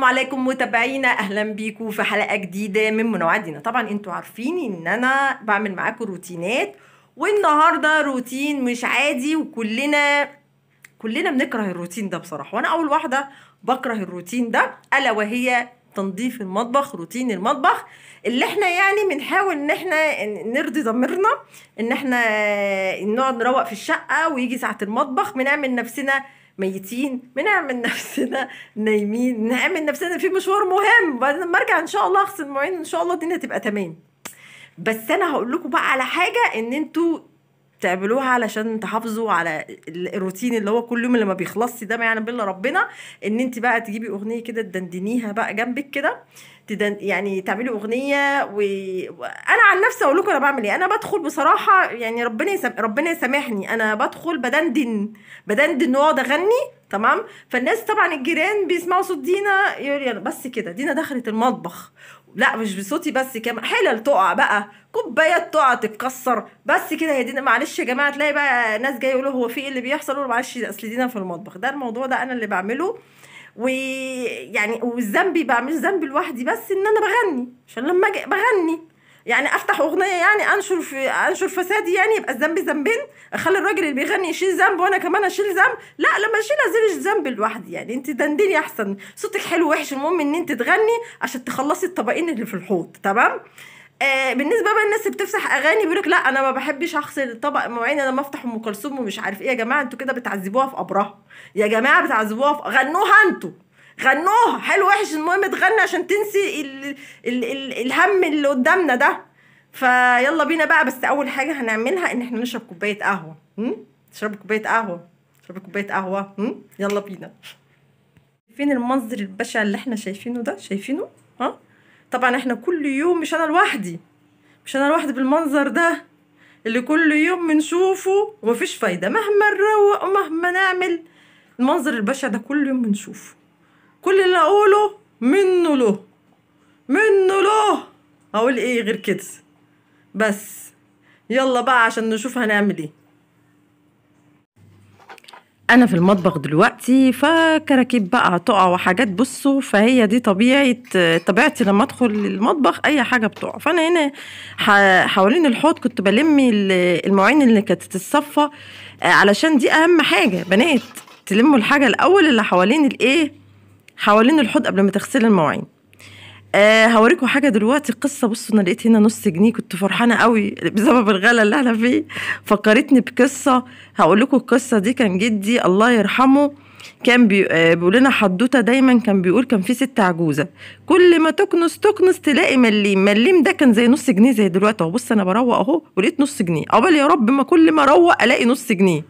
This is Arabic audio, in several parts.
السلام عليكم متابعينا، اهلا بيكم في حلقه جديده من منوعاتنا. طبعا انتوا عارفين ان انا بعمل معاكم روتينات، والنهارده روتين مش عادي، وكلنا بنكره الروتين ده بصراحه، وانا اول واحده بكره الروتين ده، الا وهي تنظيف المطبخ. روتين المطبخ اللي احنا يعني بنحاول ان احنا نرضي ضميرنا، ان احنا نقعد نروق في الشقه، ويجي ساعه المطبخ بنعمل نفسنا ميتين، بنعمل نفسنا نايمين، نعمل نفسنا في مشوار مهم، بعدين لما ارجع ان شاء الله اغسل مواعين ان شاء الله الدنيا تبقى تمام. بس انا هقول لكم بقى على حاجه ان انتوا تعملوها علشان تحافظوا على الروتين اللي هو كل يوم اللي ما بيخلصش ده، ما يعلم بالله ربنا. ان انت بقى تجيبي اغنيه كده تدندنيها بقى جنبك كده، يعني تعملي اغنيه وانا عن نفسي اقول لكم انا بعمل ايه. انا بدخل بصراحه، يعني ربنا يسامحني، انا بدخل بدندن واقعد اغني، تمام. فالناس طبعا الجيران بيسمعوا صوت دينا يقول لي بس كده دينا دخلت المطبخ. لا مش بصوتي بس، كمان حلل تقع بقى، كوبايات تقع تتكسر، بس كده يا دينا. معلش يا جماعه، تلاقي بقى ناس جايه يقولوا هو في ايه اللي بيحصل، يقولوا معلش اصل دينا في المطبخ. ده الموضوع ده انا اللي بعمله، ويعني والذنبي بعمل ذنب لوحدي، بس ان انا بغني عشان لما اجي بغني يعني افتح اغنيه، يعني انشر فسادي، يعني يبقى الذنب ذنبين، اخلي الراجل اللي بيغني يشيل ذنب وانا كمان اشيل ذنب. لا لما ازيل الذنب لوحدي، يعني انت دندني احسن، صوتك حلو وحش، المهم ان انت تغني عشان تخلصي الطبقين اللي في الحوض، تمام. بالنسبه بقى الناس اللي بتفتح اغاني بيقولك لا انا ما بحبش اغسل الطبق مواعين، انا ما افتح ام كلثوم ومش عارف ايه. يا جماعه انتوا كده بتعذبوها في قبرها، يا جماعه بتعذبوها غنوها انتوا، غنوها حلو وحش، المهم تغني عشان تنسي الهم اللي قدامنا ده. فيلا بينا بقى، بس اول حاجه هنعملها ان احنا نشرب كوبايه قهوه. تشربي كوبايه قهوه، تشربي كوبايه قهوه. يلا بينا. فين المنظر البشع اللي احنا شايفينه ده؟ شايفينه؟ ها طبعا احنا كل يوم، مش انا لوحدي بالمنظر ده اللي كل يوم بنشوفه، ومفيش فايده مهما نروق ومهما نعمل، المنظر البشع ده كل يوم بنشوفه. كل اللي اقوله منه له هقول ايه غير كده؟ بس يلا بقى عشان نشوف هنعمل ايه. انا في المطبخ دلوقتي، فكراكيب بقى تقع وحاجات، بصوا فهي دي طبيعتي لما ادخل المطبخ اي حاجه بتقع. فانا هنا حوالين الحوض كنت بلم المواعين اللي كانت تتصفى، علشان دي اهم حاجه بنات، تلموا الحاجه الاول اللي حوالين الحوض قبل ما تغسلي المواعين. هوريكم حاجه دلوقتي، قصه. بصوا انا لقيت هنا نص جنيه، كنت فرحانه قوي بسبب الغلا اللي احنا فيه، فكرتني بقصه. هقول لكم القصه دي. كان جدي الله يرحمه كان بيقول لنا حدوته دايما، كان بيقول كان في ست عجوزه كل ما تكنس تلاقي مليم ده كان زي نص جنيه زي دلوقتي اهو. بص انا بروق اهو ولقيت نص جنيه، عقبال يا رب ما كل ما اروق الاقي نص جنيه.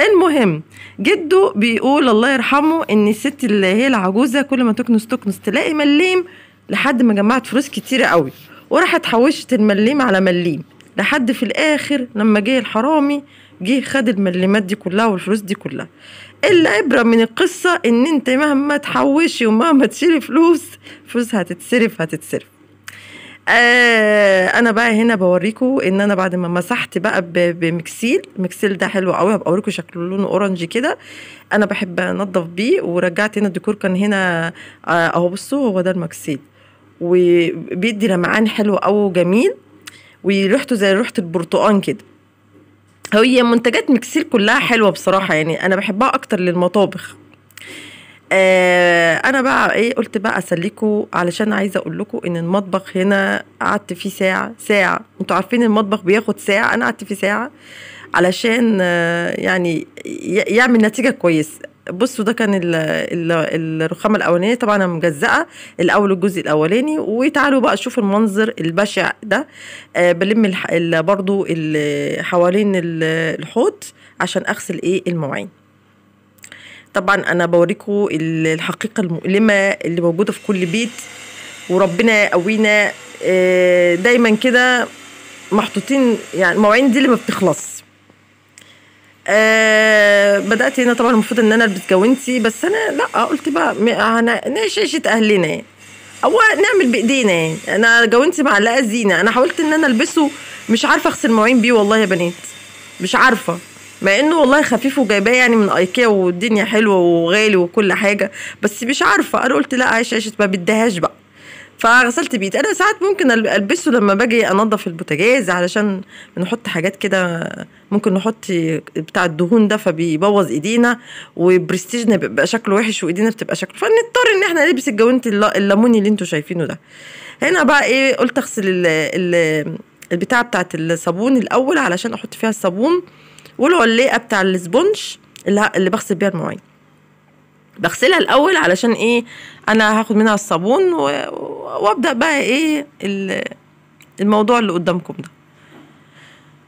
المهم جده بيقول الله يرحمه ان الست اللي هي العجوزه كل ما تكنس تلاقي مليم، لحد ما جمعت فلوس كتيرة قوي، وراحت حوشت المليم على مليم، لحد في الاخر لما جه الحرامي خد المليمات دي كلها والفلوس دي كلها. العبرة من القصة ان انت مهما تحوشي ومهما تشيلي فلوس هتتصرف. انا بقى هنا بوريكم ان انا بعد ما مسحت بقى بمكسيل ده حلو قوي، هبقى اوريكم شكله لونه اورنج كده، انا بحب انضف بيه. ورجعت هنا الديكور كان هنا اهو، بصوا هو ده المكسيل، وبيدي لمعان حلو قوي جميل، وريحته زي ريحه البرتقال كده. هي منتجات مكسيل كلها حلوه بصراحه، يعني انا بحبها اكتر للمطابخ. انا بقى قلت بقى اسليكوا، علشان عايزه اقول لكم ان المطبخ هنا قعدت فيه ساعه. انتوا عارفين المطبخ بياخد ساعه، انا قعدت فيه ساعه علشان يعني يعمل نتيجه كويسه. بصوا ده كان الرخامه الاولانيه، طبعا انا مجزئه الاول الجزء الاولاني، وتعالوا بقى شوفوا المنظر البشع ده. بلم برضو حوالين الحوض عشان اغسل المواعين. طبعا انا بوريكم الحقيقه المؤلمه اللي موجوده في كل بيت، وربنا يقوينا دايما كده محطوطين، يعني المواعين دي اللي ما بتخلص. بدات هنا طبعا المفروض ان انا البس جوانتي، بس انا لا، قلت بقى نعيش عيشه اهلنا يعني، او نعمل بايدينا يعني. انا جوانتي معلقه زينه، انا حاولت ان انا البسه، مش عارفه اغسل مواعين بيه والله يا بنات، مش عارفه مع انه والله خفيف وجايباه يعني من ايكيا والدنيا حلوه وغالي وكل حاجه، بس مش عارفه، انا قلت لا عيش عيشه ما بديهاش بقى. فغسلت بيتي. انا ساعات ممكن البسه لما باجي انضف البوتاجاز، علشان بنحط حاجات كده، ممكن نحط بتاع الدهون ده فبيبوظ ايدينا، وبرستيجنا بيبقى شكله وحش وايدينا بتبقى شكله، فنضطر ان احنا نلبس الجوانت الليموني اللي انتوا شايفينه ده. هنا بقى ايه، قلت اغسل البتاع بتاعت الصابون الاول علشان احط فيها الصابون، والعليقه بتاع الاسبونج اللي بغسل بيها المواعين. بغسلها الاول علشان ايه، انا هاخد منها الصابون وابدا بقى ايه الموضوع اللي قدامكم ده.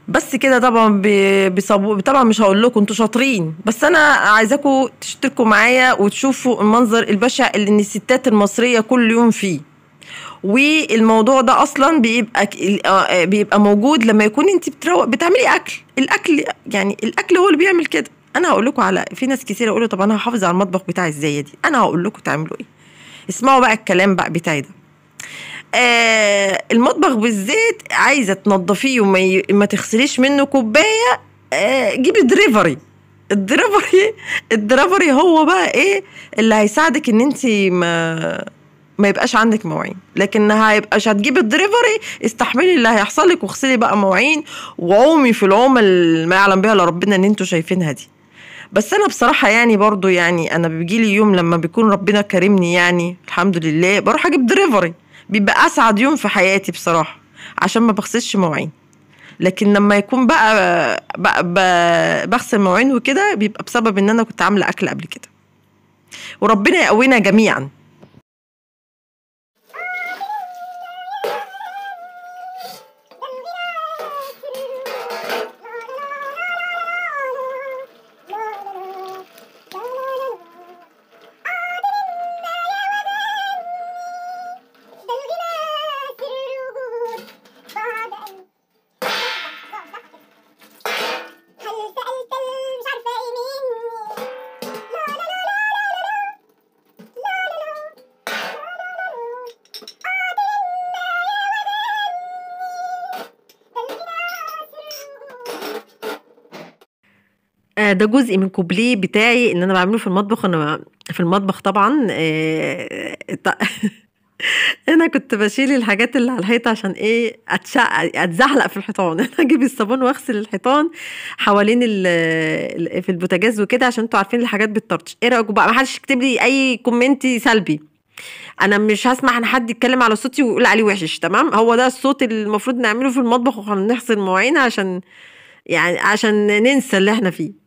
بس كده طبعا بصابون. طبعا مش هقول لكم انتوا شاطرين، بس انا عايزاكم تشتركوا معايا وتشوفوا المنظر البشع اللي الستات المصريه كل يوم فيه. والموضوع ده اصلا بيبقى موجود لما يكون انت بتعملي الاكل يعني الاكل هو اللي بيعمل كده. انا هقول لكم على، في ناس كتير يقولوا طب انا هحافظ على المطبخ بتاعي ازاي يا دي، انا هقول لكم تعملوا ايه. اسمعوا بقى الكلام بقى بتاعي ده. المطبخ بالذات عايزه تنضفيه وما تغسليش منه كوبايه، جيبي دريفري. الدريفري هو بقى ايه اللي هيساعدك ان انت ما يبقاش عندك مواعين. لكن هيبقاش هتجيبي الدليفري، استحملي اللي هيحصل لك واغسلي بقى مواعين وعومي في العومه اللي ما يعلم بها الا ربنا ان انتوا شايفينها دي. بس انا بصراحه يعني برضو يعني انا بيجيلي يوم لما بيكون ربنا كرمني يعني الحمد لله بروح اجيب دليفري، بيبقى اسعد يوم في حياتي بصراحه، عشان ما بغسلش مواعين. لكن لما يكون بقى بغسل مواعين وكده، بيبقى بسبب ان انا كنت عامله اكل قبل كده. وربنا يقوينا جميعا. ده جزء من كوبليه بتاعي ان انا بعمله في المطبخ. انا في المطبخ طبعا انا كنت بشيل الحاجات اللي على الحيطه عشان ايه اتزحلق في الحيطان. انا اجيب الصابون واغسل الحيطان حوالين في البوتاجاز وكده، عشان انتوا عارفين الحاجات بتطرطش. ايه رايكم بقى؟ ما حدش يكتب لي اي كومنت سلبي، انا مش هسمح ان حد يتكلم على صوتي ويقول عليه وحش. تمام؟ هو ده الصوت اللي المفروض نعمله في المطبخ واحنا بنغسل مواعين، عشان ننسى اللي احنا فيه.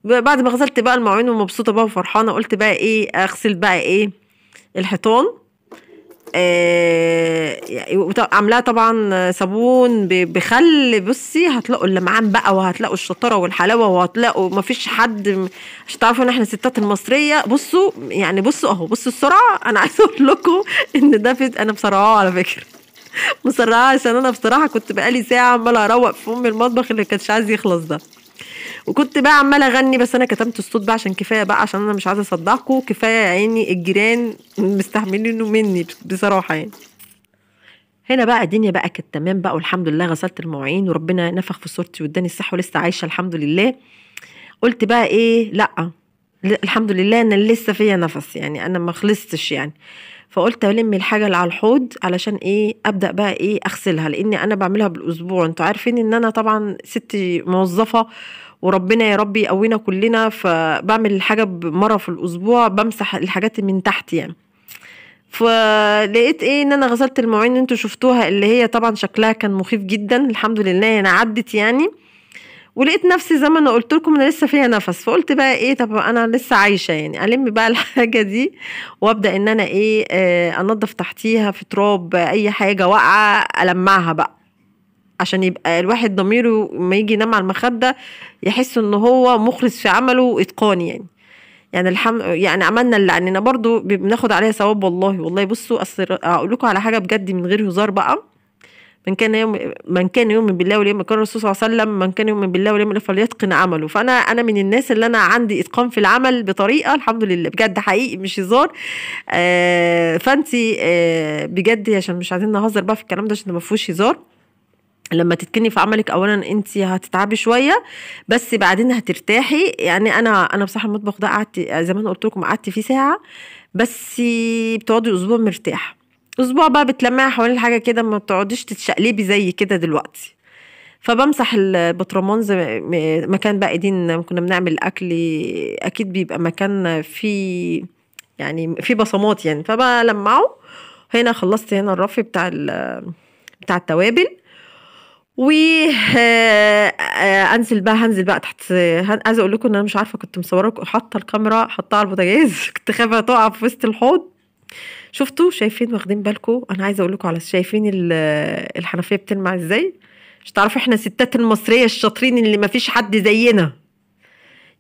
بعد ما غسلت بقى المواعين ومبسوطه بقى وفرحانه، قلت بقى ايه، اغسل بقى ايه الحيطان. عاملاها طبعا صابون بخل. بصي هتلاقوا اللمعان بقى، وهتلاقوا الشطاره والحلاوه، وهتلاقوا مفيش حد، عشان تعرفوا ان احنا الستات المصريه. بصوا يعني، بصوا اهو، بصوا السرعه. انا عايزه اقول لكم ان ده انا مسرعاه على فكره. مسرعاه عشان انا بصراحه كنت بقالي ساعه عماله اروق في المطبخ اللي كانش عايز يخلص ده، وكنت بقى عماله اغني. بس انا كتمت الصوت بقى عشان كفايه بقى، عشان انا مش عايزه اصدعكم. كفايه يا عيني الجيران مستحملينه مني بصراحه يعني. هنا بقى الدنيا بقى كانت تمام بقى، والحمد لله غسلت المواعين وربنا نفخ في صورتي واداني الصحه ولسه عايشه الحمد لله. قلت بقى ايه، لا الحمد لله انا لسه فيا نفس، يعني انا ما خلصتش يعني. فقلت الم الحاجه اللي على الحوض علشان ايه ابدا بقى ايه اغسلها، لاني انا بعملها بالاسبوع. انتوا عارفين ان انا طبعا ستي موظفه، وربنا يا رب يقوينا كلنا، فبعمل الحاجه مره في الاسبوع، بمسح الحاجات من تحت يعني. فلقيت ايه ان انا غسلت المواعين اللي انتوا شفتوها، اللي هي طبعا شكلها كان مخيف جدا. الحمد لله انا عدت يعني، ولقيت نفسي زي ما انا قلت لكم انا لسه فيها نفس. فقلت بقى ايه، طب انا لسه عايشه يعني، الم بقى الحاجه دي وابدا ان انا ايه انضف تحتيها في تراب، اي حاجه واقعه المعها بقى، عشان يبقى الواحد ضميره ما يجي ينام على المخده يحس ان هو مخلص في عمله واتقان يعني. يعني عملنا اللي عننا، برضو بناخد عليها ثواب والله. والله بصوا، اقول لكم على حاجه بجد من غير هزار بقى. من كان يؤمن بالله واليوم الآخر، الرسول صلى الله عليه وسلم من كان يؤمن بالله واليوم الآخر فليتقن عمله. فانا من الناس اللي انا عندي اتقان في العمل بطريقه الحمد لله بجد حقيقي مش هزار. فانتي بجد عشان مش عايزين نهزر بقى في الكلام ده عشان ما فيهوش هزار. لما تتكني في عملك اولا انت هتتعبي شويه، بس بعدين هترتاحي. يعني انا بصراحه المطبخ ده قعدت زي ما انا قلت لكم قعدت فيه ساعه بس، بتقعدي اسبوع مرتاح، اسبوع بقى بتلمعي حوالين الحاجه كده، ما بتقعديش تتشقلبي زي كده دلوقتي. فبمسح البطرمان زي مكان بقى ايدين كنا بنعمل اكل، اكيد بيبقى مكان فيه يعني في بصمات يعني، فبلمعه. هنا خلصت هنا الرف بتاع التوابل، و انزل بقى هنزل بقى تحت. عايزه اقول لكم ان انا مش عارفه، كنت مصوره حاطه الكاميرا حطها على البوتاجاز كنت خايفه تقع في وسط الحوض. شفتوا؟ شايفين؟ واخدين بالكم؟ انا عايزه اقول لكم على شايفين الحنفيه بتلمع ازاي؟ مش تعرفوا احنا ستات المصريه الشاطرين اللي ما فيش حد زينا،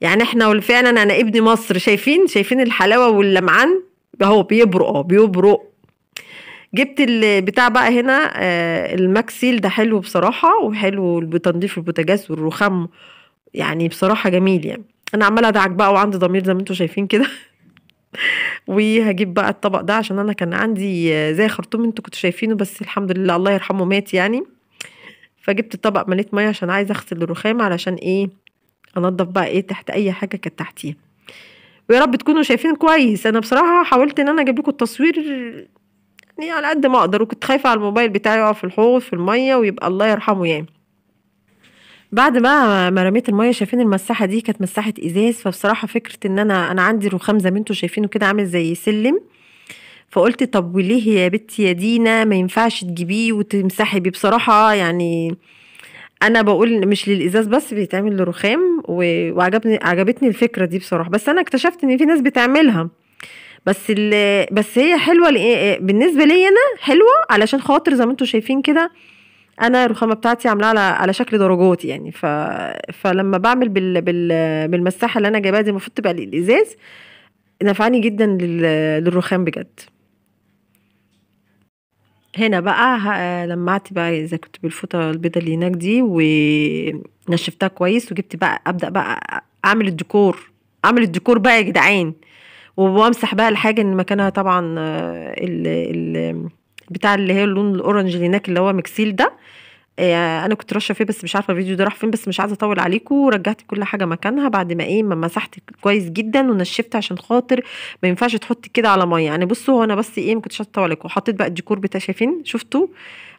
يعني احنا فعلا انا ابن مصر. شايفين الحلاوه واللمعان اهو بيبرق، بيبرق. جبت البتاع بقى هنا الماكسيل ده حلو بصراحة، وحلو بتنظيف البوتاجاز والرخام، يعني بصراحة جميل يعني. انا عمالة ادعك بقى وعندي ضمير زي ما انتوا شايفين كده وهجيب بقى الطبق ده عشان انا كان عندي زي خرطوم انتوا كنتوا شايفينه، بس الحمد لله الله يرحمه مات يعني. فجبت الطبق مليت ميه عشان عايزه اغسل الرخام، علشان ايه؟ انضف بقى ايه تحت اي حاجه كانت تحتيها. ويا رب تكونوا شايفين كويس. انا بصراحه حاولت ان انا اجيب لكم التصوير يعني على قد ما اقدر، وكنت خايفه على الموبايل بتاعي يقع في الحوض في الميه ويبقى الله يرحمه يعني. بعد ما رميت الميه، شايفين المساحه دي كانت مساحه ازاز، فبصراحه فكره ان انا عندي رخام زي ما انتوا شايفينه كده عامل زي سلم، فقلت طب وليه يا بنتي يا دينا ما ينفعش تجيبيه وتمسحي بيه؟ بصراحه يعني انا بقول مش للازاز بس، بيتعمل لرخام، عجبتني الفكره دي بصراحه. بس انا اكتشفت ان في ناس بتعملها، بس هي حلوه بالنسبه لي انا حلوه علشان خاطر زي ما انتوا شايفين كده، انا الرخامه بتاعتي عاملاها على شكل درجات يعني. فلما بعمل بالمساحه اللي انا جايباها دي، المفروض تبقى الازاز، نفعني جدا للرخام بجد. هنا بقى لمعت بقى اذا كنت بالفوطه البيضه اللي هناك دي ونشفتها كويس، وجبت بقى ابدا بقى اعمل الديكور بقى يا جدعان، وامسح بقى الحاجه ان مكانها طبعا ال بتاع اللي هي اللون الاورنج اللي هناك اللي هو مكسيل ده. انا كنت رشه فيه بس مش عارفه الفيديو ده راح فين، بس مش عايزه اطول عليكم. ورجعت كل حاجه مكانها بعد ما ما مسحت كويس جدا ونشفت، عشان خاطر ما ينفعش تحطي كده على ميه يعني. بصوا انا بس ما كنتش هطول عليكم، حطيت بقى الديكور بتاع شايفين شفتوا،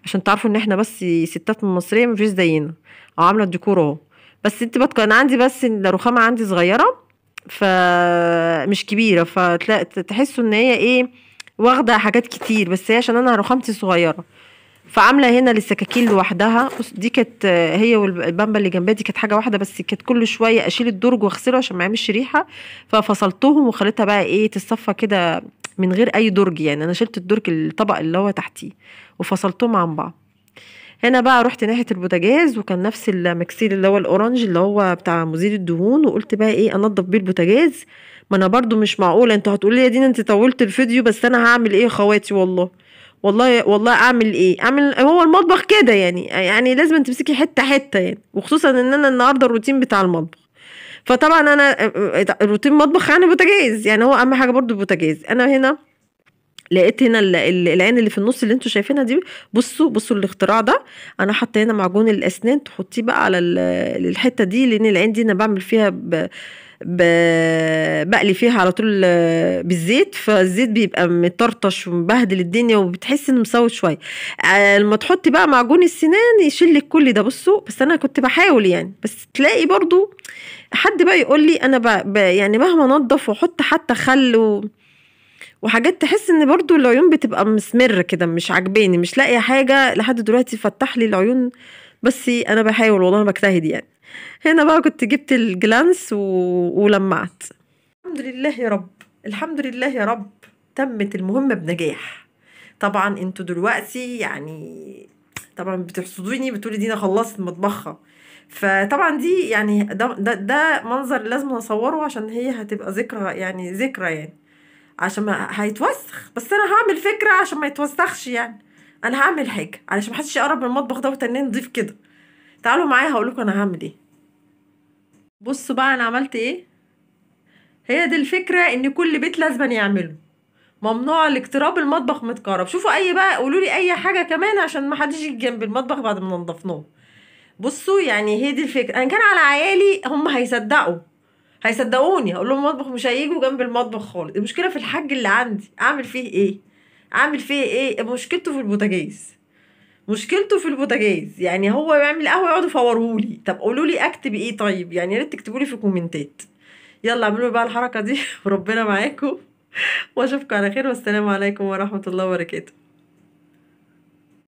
عشان تعرفوا ان احنا بس ستات مصريه ما فيش زينا. عامله الديكور اهو، بس انت بقى انا عندي بس الرخامه عندي صغيره فمش كبيره، فتحسوا ان هي واخده حاجات كتير، بس هي عشان انا رخامتي صغيره. فعامله هنا للسكاكين لوحدها. دي كانت هي والبامبا اللي جنبها دي كانت حاجه واحده، بس كانت كل شويه اشيل الدرج واغسله عشان ما يعملش ريحه، ففصلتهم وخليتها بقى تتصفى كده من غير اي درج يعني. انا شلت الدرج الطبق اللي هو تحتيه وفصلتهم عن بعض. هنا بقى رحت ناحيه البوتاجاز، وكان نفس المكسيل اللي هو الاورنج اللي هو بتاع مزيل الدهون، وقلت بقى انضف بيه البوتاجاز. ما انا برضو مش معقوله، انتوا هتقولي لي يا دينا انت طولت الفيديو، بس انا هعمل ايه يا خواتي؟ والله اعمل هو المطبخ كده يعني لازم تمسكي حته حته يعني، وخصوصا ان انا النهارده الروتين بتاع المطبخ. فطبعا انا الروتين مطبخ يعني بوتاجاز، يعني هو اهم حاجه برضو البوتاجاز. انا هنا لقيت هنا العين اللي في النص اللي انتوا شايفينها دي، بصوا الاختراع ده. انا حاطه هنا معجون الاسنان، تحطيه بقى على الحته دي، لان العين دي انا بعمل فيها بقلي فيها على طول بالزيت، فالزيت بيبقى مطرطش ومبهدل الدنيا، وبتحسي انه مسود شويه. لما تحطي بقى معجون السنان يشيل لك كل ده. بصوا بس انا كنت بحاول يعني، بس تلاقي برضو حد بقى يقول لي انا يعني مهما انضف واحط حتى خل وحاجات، تحس ان برضو العيون بتبقى مسمرة كده، مش عاجباني، مش لاقيه حاجه لحد دلوقتي فتح لي العيون، بس انا بحاول والله، انا بجتهد يعني. هنا بقى كنت جبت الجلانس ولمعت. الحمد لله يا رب، الحمد لله يا رب، تمت المهمة بنجاح. طبعا انتوا دلوقتي يعني طبعا بتحسدوني، بتقولي دينا خلصت مطبخها. فطبعا دي يعني ده منظر لازم اصوره، عشان هي هتبقى ذكرى يعني، ذكرى يعني، عشان ما هيتوسخ. بس انا هعمل فكرة عشان ما يتوسخش يعني. انا هعمل حاجة علشان محدش يقرب من المطبخ ده وتنين نضيف كده. تعالوا معايا هقولكوا انا هعمل ايه. بصوا بقى انا عملت ايه. هي دي الفكرة ان كل بيت لازم يعمله. ممنوع الاقتراب، المطبخ متكهرب. شوفوا اي بقى، قولوا لي اي حاجه كمان عشان ما حدش يجي جنب المطبخ بعد ما نضفناه. بصوا يعني هي دي الفكره. انا كان على عيالي هم هيصدقوني، هقول لهم المطبخ مش هيجوا جنب المطبخ خالص. المشكله في الحاج اللي عندي، اعمل فيه ايه؟ اعمل فيه ايه؟ مشكلته في البوتاجاز. مشكلته في البوتاجاز، يعني هو بيعمل قهوه يقعدوا يفوروهولي. طب قولوا لي اكتب ايه طيب؟ يعني يا ريت تكتبوا لي في الكومنتات. يلا اعملوا بقى الحركه دي وربنا معاكم، واشوفكم على خير، والسلام عليكم ورحمه الله وبركاته.